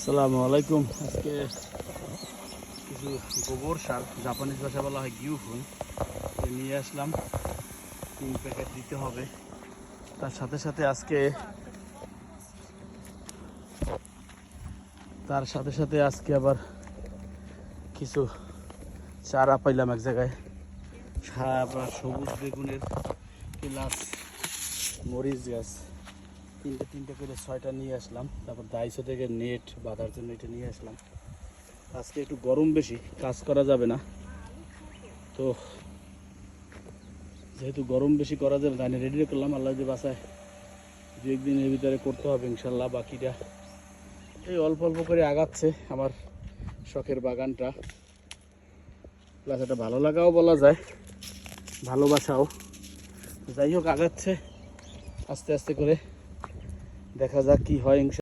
আসসালামু আলাইকুম। আজকে কিছু গোবর সার, জাপানিজ ভাষা বলা হয় গিউফুন, নিয়ে আসলাম। 3 প্যাকেট দিতে হবে। তার সাথে সাথে আজকে আবার কিছু চারা পাইলাম এক জায়গায়। আপনার সবুজ বেগুনের প্লাস মরিচ গাছ তিনটে করে 6টা নিয়ে আসলাম। তারপর দাইশো থেকে নেট বাঁধার জন্য এটা নিয়ে আসলাম। আজকে একটু গরম বেশি, কাজ করা যাবে না, তো যেহেতু গরম বেশি করা যাবে না, রেডি করলাম। আল্লাহ যে বাসায় 2-1 দিনের ভিতরে করতে হবে ইনশাল্লাহ। বাকিটা এই অল্প অল্প করে আগাচ্ছে আমার শখের বাগানটা। প্লাস এটা ভালো লাগাও বলা যায়, ভালোবাসাও। যাই হোক, আগাচ্ছে আস্তে আস্তে করে, দেখা যাক কি হয়।